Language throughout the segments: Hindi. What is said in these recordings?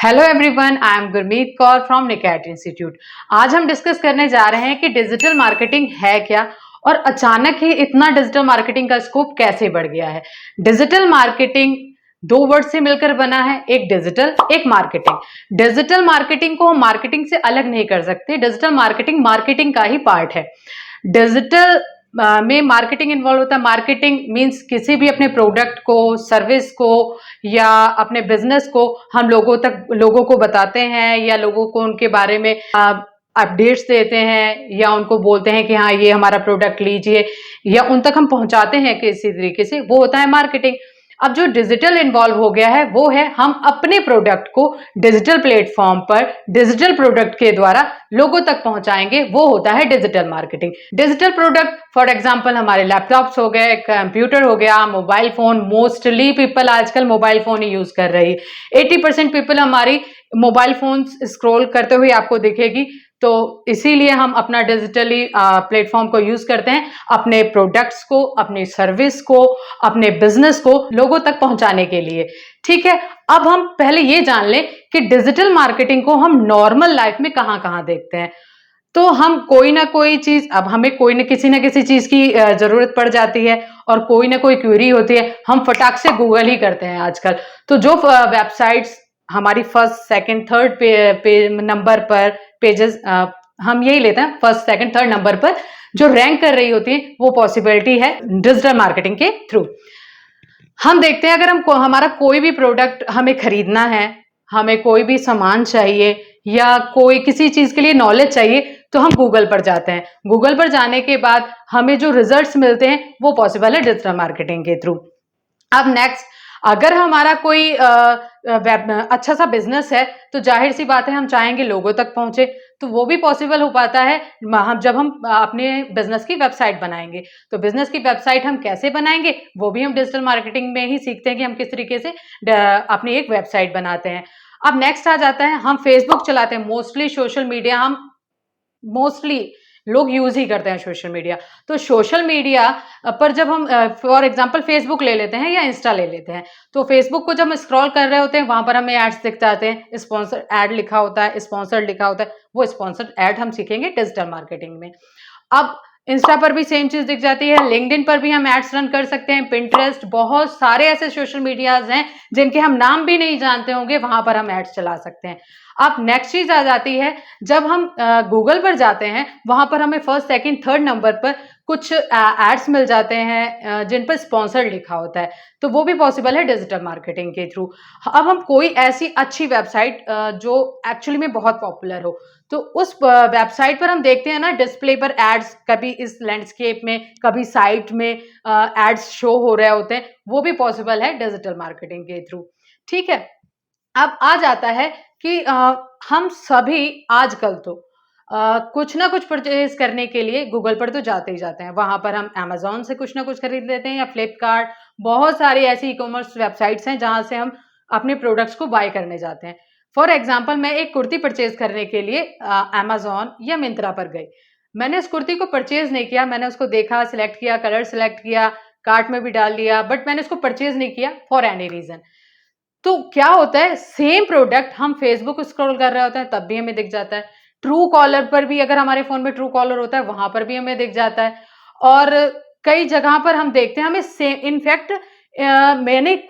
Hello everyone, I am Gurmeet Kaur from naked institute. आज हम डिस्कस करने जा रहे हैं कि डिजिटल मार्केटिंग है क्या और अचानक ही इतना डिजिटल मार्केटिंग का स्कोप कैसे बढ़ गया है। डिजिटल मार्केटिंग दो वर्ड से मिलकर बना है, एक डिजिटल एक मार्केटिंग। डिजिटल मार्केटिंग को हम मार्केटिंग से अलग नहीं कर सकते। डिजिटल मार्केटिंग मार्केटिंग का ही पार्ट है। डिजिटल में मार्केटिंग इन्वॉल्व होता है। मार्केटिंग मींस किसी भी अपने प्रोडक्ट को, सर्विस को या अपने बिजनेस को हम लोगों को बताते हैं या लोगों को उनके बारे में अपडेट्स देते हैं या उनको बोलते हैं कि हाँ ये हमारा प्रोडक्ट लीजिए, या उन तक हम पहुंचाते हैं किसी तरीके से, वो होता है मार्केटिंग। अब जो डिजिटल इन्वॉल्व हो गया है वो है हम अपने प्रोडक्ट को डिजिटल प्लेटफॉर्म पर डिजिटल प्रोडक्ट के द्वारा लोगों तक पहुंचाएंगे, वो होता है digital marketing. Digital product for example हमारे लैपटॉप्स हो गए, कंप्यूटर हो गया, मोबाइल फोन। मोस्टली पीपल आजकल मोबाइल फोन ही यूज कर रही है। 80% पीपल हमारी मोबाइल फोन स्क्रॉल करते हुए आपको दिखेगी। तो इसीलिए हम अपना डिजिटली प्लेटफॉर्म को यूज करते हैं अपने प्रोडक्ट्स को, अपनी सर्विस को, अपने बिजनेस को लोगों तक पहुंचाने के लिए। ठीक है, अब हम पहले ये जान लें कि डिजिटल मार्केटिंग को हम नॉर्मल लाइफ में कहां कहां देखते हैं। तो हम कोई ना कोई चीज, अब हमें कोई ना किसी चीज की जरूरत पड़ जाती है और कोई ना कोई क्वेरी होती है, हम फटाक से गूगल ही करते हैं आजकल। तो जो वेबसाइट्स हमारी फर्स्ट सेकंड थर्ड नंबर पर पेजेस, हम यही लेते हैं फर्स्ट सेकंड थर्ड नंबर पर जो रैंक कर रही होती है, वो पॉसिबिलिटी है डिजिटल मार्केटिंग के थ्रू। हम देखते हैं अगर हमारा कोई भी प्रोडक्ट हमें खरीदना है, हमें कोई भी सामान चाहिए या कोई किसी चीज के लिए नॉलेज चाहिए, तो हम गूगल पर जाते हैं। गूगल पर जाने के बाद हमें जो रिजल्ट्स मिलते हैं वो पॉसिबल है डिजिटल मार्केटिंग के थ्रू। अब नेक्स्ट, अगर हमारा कोई अच्छा सा बिजनेस है तो जाहिर सी बात है हम चाहेंगे लोगों तक पहुंचे, तो वो भी पॉसिबल हो पाता है जब हम अपने बिजनेस की वेबसाइट बनाएंगे। तो बिजनेस की वेबसाइट हम कैसे बनाएंगे वो भी हम डिजिटल मार्केटिंग में ही सीखते हैं कि हम किस तरीके से अपनी एक वेबसाइट बनाते हैं। अब नेक्स्ट आ जाता है, हम फेसबुक चलाते हैं। मोस्टली सोशल मीडिया हम मोस्टली लोग यूज ही करते हैं सोशल मीडिया। तो सोशल मीडिया पर जब हम फॉर एग्जांपल फेसबुक ले लेते हैं या इंस्टा ले लेते हैं, तो फेसबुक को जब हम स्क्रॉल कर रहे होते हैं वहां पर हमें एड्स दिख जाते हैं, स्पॉन्सर एड लिखा होता है, स्पॉन्सर्ड लिखा होता है। वो स्पॉन्सर्ड एड हम सीखेंगे डिजिटल मार्केटिंग में। अब इंस्टा पर भी सेम चीज दिख जाती है, लिंक्डइन पर भी हम एड्स रन कर सकते हैं, पिंटरेस्ट, बहुत सारे ऐसे सोशल मीडियाज हैं जिनके हम नाम भी नहीं जानते होंगे, वहां पर हम एड्स चला सकते हैं। अब नेक्स्ट चीज आ जाती है, जब हम गूगल पर जाते हैं वहां पर हमें फर्स्ट सेकंड थर्ड नंबर पर कुछ एड्स मिल जाते हैं जिन पर स्पॉन्सर्ड लिखा होता है, तो वो भी पॉसिबल है डिजिटल मार्केटिंग के थ्रू। अब हम कोई ऐसी अच्छी वेबसाइट जो एक्चुअली में बहुत पॉपुलर हो, तो उस वेबसाइट पर हम देखते हैं ना डिस्प्ले पर एड्स, कभी इस लैंडस्केप में कभी साइट में एड्स शो हो रहे होते हैं, वो भी पॉसिबल है डिजिटल मार्केटिंग के थ्रू। ठीक है, अब आ जाता है कि हम सभी आजकल तो कुछ ना कुछ परचेज करने के लिए गूगल पर तो जाते ही जाते हैं। वहां पर हम अमेजोन से कुछ ना कुछ खरीद लेते हैं या फ्लिपकार्ट, बहुत सारी ऐसी ई कॉमर्स वेबसाइट्स हैं जहां से हम अपने प्रोडक्ट्स को बाय करने जाते हैं। फॉर एग्जाम्पल, मैं एक कुर्ती परचेज करने के लिए अमेजोन या मिंत्रा पर गई। मैंने उस कुर्ती को परचेज नहीं किया, मैंने उसको देखा, सिलेक्ट किया, कलर सिलेक्ट किया, कार्ट में भी डाल दिया, बट मैंने उसको परचेज नहीं किया फॉर एनी रीजन। तो क्या होता है, सेम प्रोडक्ट हम फेसबुक स्क्रॉल कर रहे होते हैं तब भी हमें दिख जाता है, ट्रू कॉलर पर भी, अगर हमारे फोन में ट्रू कॉलर होता है वहां पर भी हमें दिख जाता है, और कई जगह पर हम देखते हैं हमें सेम। इनफैक्ट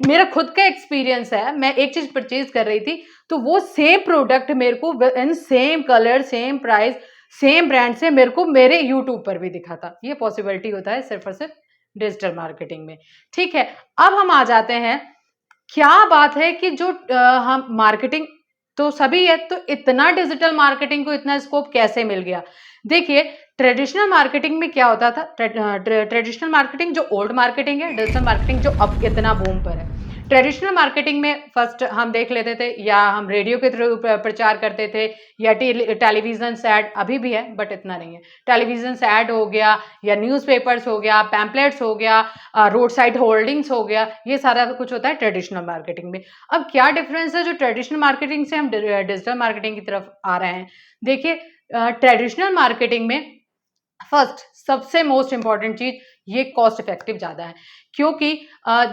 मेरा खुद का एक्सपीरियंस है, मैं एक चीज परचेज कर रही थी तो वो सेम प्रोडक्ट मेरे को in same colour, same price, same brand से मेरे को मेरे यूट्यूब पर भी दिखा था। ये पॉसिबिलिटी होता है सिर्फ और सिर्फ डिजिटल मार्केटिंग में। ठीक है, अब हम आ जाते हैं, क्या बात है कि जो हम मार्केटिंग तो सभी है, तो इतना डिजिटल मार्केटिंग को इतना स्कोप कैसे मिल गया। देखिए, ट्रेडिशनल मार्केटिंग में क्या होता था, ट्रेडिशनल मार्केटिंग जो ओल्ड मार्केटिंग है, डिजिटल मार्केटिंग जो अब इतना बूम पर है। ट्रेडिशनल मार्केटिंग में फर्स्ट हम देख लेते थे, या हम रेडियो के थ्रू प्रचार करते थे, या टेलीविजन से ऐड, अभी भी है बट इतना नहीं है। टेलीविजन से ऐड हो गया, या न्यूज़पेपर्स हो गया, पैम्पलेट्स हो गया, रोड साइड होल्डिंग्स हो गया, ये सारा कुछ होता है ट्रेडिशनल मार्केटिंग में। अब क्या डिफरेंस है जो ट्रेडिशनल मार्केटिंग से हम डिजिटल मार्केटिंग की तरफ आ रहे हैं। देखिए, ट्रेडिशनल मार्केटिंग में फर्स्ट सबसे मोस्ट इंपॉर्टेंट चीज ये कॉस्ट इफेक्टिव ज़्यादा है, क्योंकि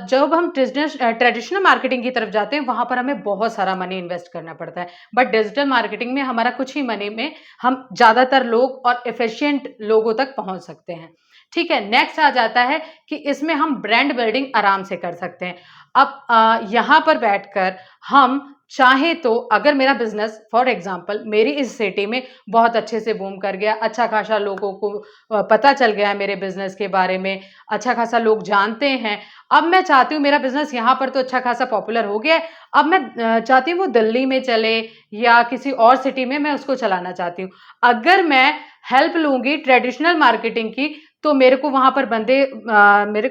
जब हम ट्रेडिशनल मार्केटिंग की तरफ जाते हैं वहाँ पर हमें बहुत सारा मनी इन्वेस्ट करना पड़ता है, बट डिजिटल मार्केटिंग में हमारा कुछ ही मनी में हम ज़्यादातर लोग और एफिशिएंट लोगों तक पहुँच सकते हैं। ठीक है, नेक्स्ट आ जाता है कि इसमें हम ब्रांड बिल्डिंग आराम से कर सकते हैं। अब यहाँ पर बैठकर हम चाहे तो, अगर मेरा बिजनेस फॉर एग्जांपल मेरी इस सिटी में बहुत अच्छे से बूम कर गया, अच्छा खासा लोगों को पता चल गया है मेरे बिजनेस के बारे में, अच्छा खासा लोग जानते हैं। अब मैं चाहती हूँ मेरा बिजनेस यहाँ पर तो अच्छा खासा पॉपुलर हो गया है, अब मैं चाहती हूँ वो दिल्ली में चले या किसी और सिटी में मैं उसको चलाना चाहती हूँ। अगर मैं हेल्प लूंगी ट्रेडिशनल मार्केटिंग की, तो मेरे को वहां पर मेरे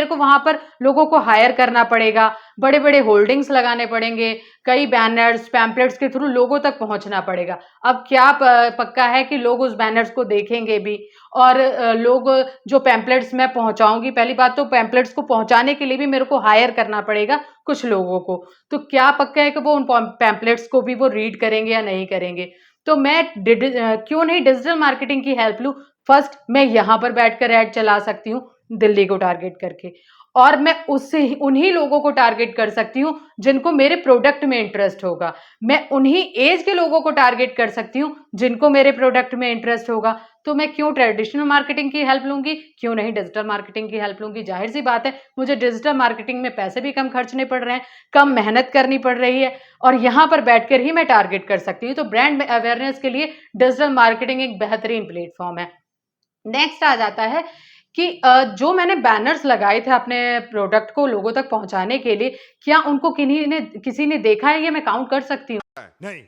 को वहां पर लोगों को हायर करना पड़ेगा, बड़े बड़े होल्डिंग्स लगाने पड़ेंगे, कई बैनर्स पैम्पलेट्स के थ्रू लोगों तक पहुंचना पड़ेगा। अब क्या पक्का है कि लोग उस बैनर्स को देखेंगे भी, और लोग जो पैम्पलेट्स मैं पहुंचाऊंगी, पहली बात तो पैम्पलेट्स को पहुंचाने के लिए भी मेरे को हायर करना पड़ेगा कुछ लोगों को, तो क्या पक्का है कि वो उन पैम्पलेट्स को भी वो रीड करेंगे या नहीं करेंगे। तो मैं क्यों नहीं डिजिटल मार्केटिंग की हेल्प लूं। फर्स्ट, मैं यहां पर बैठकर ऐड चला सकती हूँ दिल्ली को टारगेट करके, और मैं उससे उन्हीं लोगों को टारगेट कर सकती हूँ जिनको मेरे प्रोडक्ट में इंटरेस्ट होगा। मैं उन्हीं एज के लोगों को टारगेट कर सकती हूँ जिनको मेरे प्रोडक्ट में इंटरेस्ट होगा। तो मैं क्यों ट्रेडिशनल मार्केटिंग की हेल्प लूंगी, क्यों नहीं डिजिटल मार्केटिंग की हेल्प लूंगी। जाहिर सी बात है, मुझे डिजिटल मार्केटिंग में पैसे भी कम खर्चने पड़ रहे हैं, कम मेहनत करनी पड़ रही है, और यहाँ पर बैठकर ही मैं टारगेट कर सकती हूँ। तो ब्रांड अवेयरनेस के लिए डिजिटल मार्केटिंग एक बेहतरीन प्लेटफॉर्म है। नेक्स्ट आ जाता है कि जो मैंने बैनर्स लगाए थे अपने प्रोडक्ट को लोगों तक पहुंचाने के लिए, क्या उनको किसी ने देखा है, ये मैं काउंट कर सकती हूँ नहीं।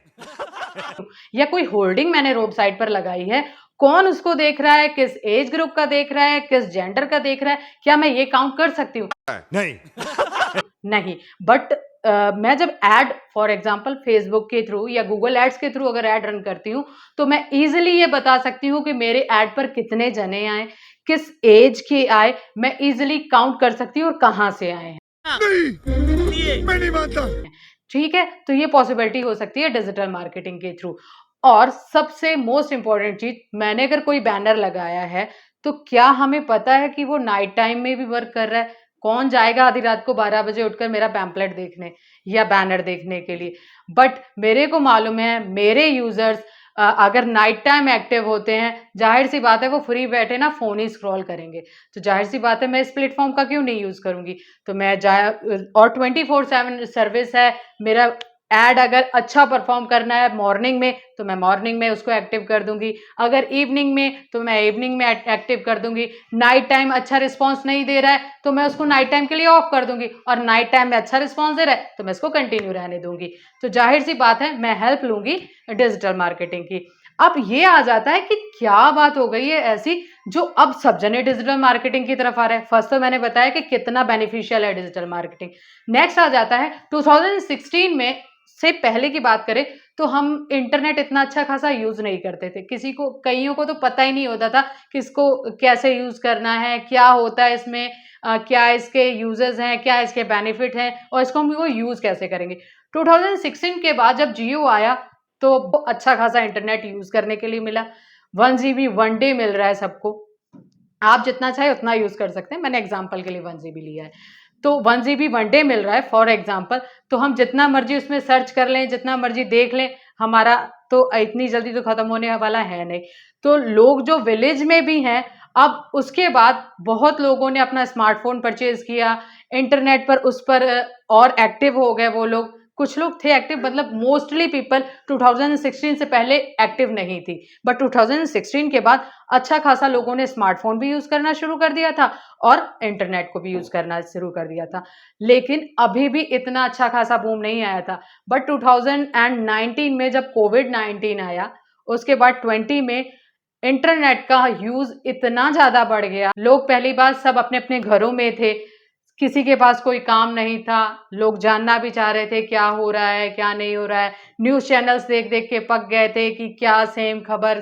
या कोई होर्डिंग मैंने रोड साइड पर लगाई है, कौन उसको देख रहा है, किस एज ग्रुप का देख रहा है, किस जेंडर का देख रहा है, क्या मैं ये काउंट कर सकती हूँ नहीं। नहीं, बट मैं जब एड फॉर एग्जांपल फेसबुक के थ्रू या गूगल एड्स के थ्रू अगर एड रन करती हूँ, तो मैं इजीली ये बता सकती हूँ कि मेरे एड पर कितने जने आए, किस एज के आए, मैं इजीली काउंट कर सकती हूँ और कहाँ से आए हैं। नहीं, मैं नहीं मानता। ठीक है, तो ये पॉसिबिलिटी हो सकती है डिजिटल मार्केटिंग के थ्रू। और सबसे मोस्ट इंपॉर्टेंट चीज, मैंने अगर कोई बैनर लगाया है, तो क्या हमें पता है कि वो नाइट टाइम में भी वर्क कर रहा है। कौन जाएगा आधी रात को 12 बजे उठकर मेरा पैम्पलेट देखने या बैनर देखने के लिए। बट मेरे को मालूम है मेरे यूजर्स अगर नाइट टाइम एक्टिव होते हैं, जाहिर सी बात है वो फ्री बैठे ना फोन ही स्क्रॉल करेंगे, तो जाहिर सी बात है मैं इस प्लेटफॉर्म का क्यों नहीं यूज करूंगी। तो मैं और 24/7 सर्विस है। मेरा एड अगर अच्छा परफॉर्म करना है मॉर्निंग में, तो मैं मॉर्निंग में उसको एक्टिव कर दूंगी, अगर इवनिंग में तो मैं इवनिंग में एक्टिव कर दूंगी। नाइट टाइम अच्छा रिस्पॉन्स नहीं दे रहा है तो मैं उसको नाइट टाइम के लिए ऑफ कर दूंगी, और नाइट टाइम में अच्छा रिस्पॉन्स दे रहा है तो मैं इसको कंटिन्यू रहने दूंगी। तो जाहिर सी बात है मैं हेल्प लूंगी डिजिटल मार्केटिंग की। अब ये आ जाता है कि क्या बात हो गई है ऐसी जो अब सब जने डिजिटल मार्केटिंग की तरफ आ रहे हैं। फर्स्ट तो मैंने बताया कि कितना बेनिफिशियल है डिजिटल मार्केटिंग। नेक्स्ट आ जाता है 2016 में से पहले की बात करें तो हम इंटरनेट इतना अच्छा खासा यूज नहीं करते थे, कईयों को तो पता ही नहीं होता था कि इसको कैसे यूज करना है, क्या होता है इसमें, क्या इसके यूजेस हैं, क्या इसके बेनिफिट हैं, और इसको हम वो यूज कैसे करेंगे। 2016 के बाद जब जियो आया तो अच्छा खासा इंटरनेट यूज करने के लिए मिला। 1 GB 1 डे मिल रहा है सबको, आप जितना चाहे उतना यूज कर सकते हैं। मैंने एग्जांपल के लिए 1 GB लिया है, तो 1 GB 1 डे मिल रहा है फॉर एग्जांपल। तो हम जितना मर्जी उसमें सर्च कर लें, जितना मर्जी देख लें, हमारा तो इतनी जल्दी तो खत्म होने वाला है नहीं। तो लोग जो विलेज में भी हैं, अब उसके बाद बहुत लोगों ने अपना स्मार्टफोन परचेज किया, इंटरनेट पर उस पर और एक्टिव हो गए वो लोग। कुछ लोग थे एक्टिव, मतलब मोस्टली पीपल 2016 से पहले एक्टिव नहीं थी, बट 2016 के बाद अच्छा खासा लोगों ने स्मार्टफोन भी यूज करना शुरू कर दिया था और इंटरनेट को भी यूज करना शुरू कर दिया था। लेकिन अभी भी इतना अच्छा खासा बूम नहीं आया था। बट 2019 में जब कोविड-19 आया, उसके बाद 20 में इंटरनेट का यूज इतना ज्यादा बढ़ गया, लोग पहली बार सब अपने अपने घरों में थे, किसी के पास कोई काम नहीं था, लोग जानना भी चाह रहे थे क्या हो रहा है क्या नहीं हो रहा है। न्यूज़ चैनल्स देख देख के पक गए थे कि क्या सेम खबर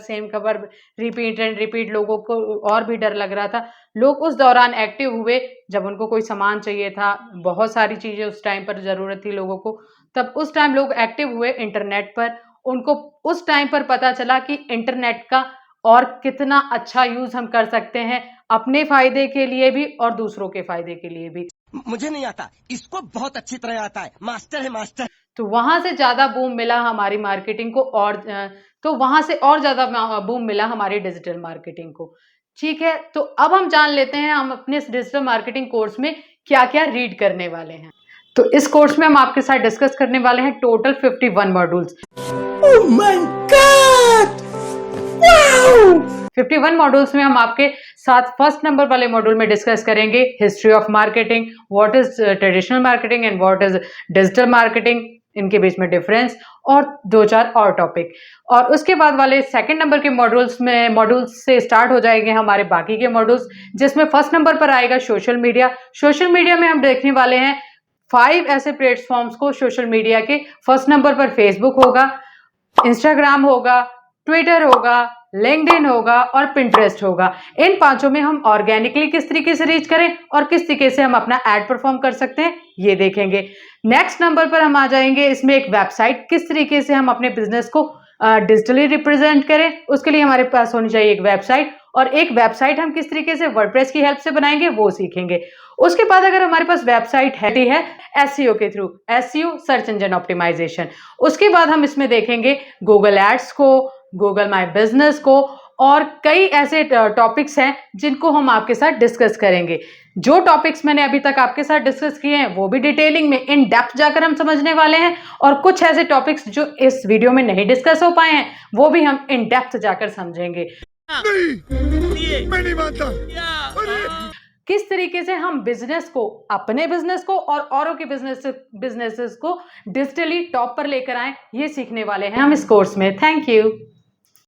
रिपीट एंड रिपीट, लोगों को और भी डर लग रहा था। लोग उस दौरान एक्टिव हुए जब उनको कोई सामान चाहिए था, बहुत सारी चीज़ें उस टाइम पर ज़रूरत थी लोगों को, तब उस टाइम लोग एक्टिव हुए इंटरनेट पर। उनको उस टाइम पर पता चला कि इंटरनेट का और कितना अच्छा यूज हम कर सकते हैं अपने फायदे के लिए भी और दूसरों के फायदे के लिए भी। मुझे नहीं आता, इसको बहुत अच्छी तरह आता है, मास्टर है मास्टर। तो वहां से ज्यादा बूम मिला हमारी मार्केटिंग को और तो वहां से और ज्यादा बूम मिला हमारी डिजिटल मार्केटिंग को। ठीक है, तो अब हम जान लेते हैं हम अपने इस डिजिटल मार्केटिंग कोर्स में क्या क्या रीड करने वाले हैं। तो इस कोर्स में हम आपके साथ डिस्कस करने वाले हैं total 51 modules. Oh my God, wow! 51 modules में हम आपके साथ फर्स्ट नंबर वाले मॉड्यूल में डिस्कस करेंगे history of marketing, what is traditional marketing and what is digital marketing, इनके बीच में डिफरेंस और 2-4 और टॉपिक। और उसके बाद वाले सेकंड नंबर के मॉड्यूल्स से स्टार्ट हो जाएंगे हमारे बाकी के मॉड्यूल्स, जिसमें फर्स्ट नंबर पर आएगा सोशल मीडिया। सोशल मीडिया में हम देखने वाले हैं 5 ऐसे प्लेटफॉर्म्स को सोशल मीडिया के। फर्स्ट नंबर पर फेसबुक होगा, इंस्टाग्राम होगा, ट्विटर होगा, लिंक्डइन होगा और पिंटरेस्ट होगा। इन पांचों में हम ऑर्गेनिकली किस तरीके से रीच करें और किस तरीके से हम अपना एड परफॉर्म कर सकते हैं ये देखेंगे। नेक्स्ट नंबर पर हम आ जाएंगे, इसमें एक वेबसाइट किस तरीके से हम अपने बिजनेस को डिजिटली रिप्रेजेंट करें, उसके लिए हमारे पास होनी चाहिए एक वेबसाइट, और एक वेबसाइट हम किस तरीके से वर्डप्रेस की हेल्प से बनाएंगे वो सीखेंगे। उसके बाद अगर हमारे पास वेबसाइट है एसईओ के through, SEO search engine optimisation. उसके बाद हम इसमें देखेंगे गूगल एड्स को, गूगल माई बिजनेस को और कई ऐसे टॉपिक्स हैं जिनको हम आपके साथ डिस्कस करेंगे। जो टॉपिक्स मैंने अभी तक आपके साथ डिस्कस किए हैं वो भी डिटेलिंग में इन डेप्थ जाकर हम समझने वाले हैं, और कुछ ऐसे टॉपिक्स जो इस वीडियो में नहीं डिस्कस हो पाए हैं वो भी हम इन डेप्थ जाकर समझेंगे। नहीं, मैं नहीं मानता। किस तरीके से हम बिजनेस को, अपने बिजनेस को और औरों के बिजनेसेस को डिजिटली टॉप पर लेकर आए ये सीखने वाले हैं हम इस कोर्स में। Thank you.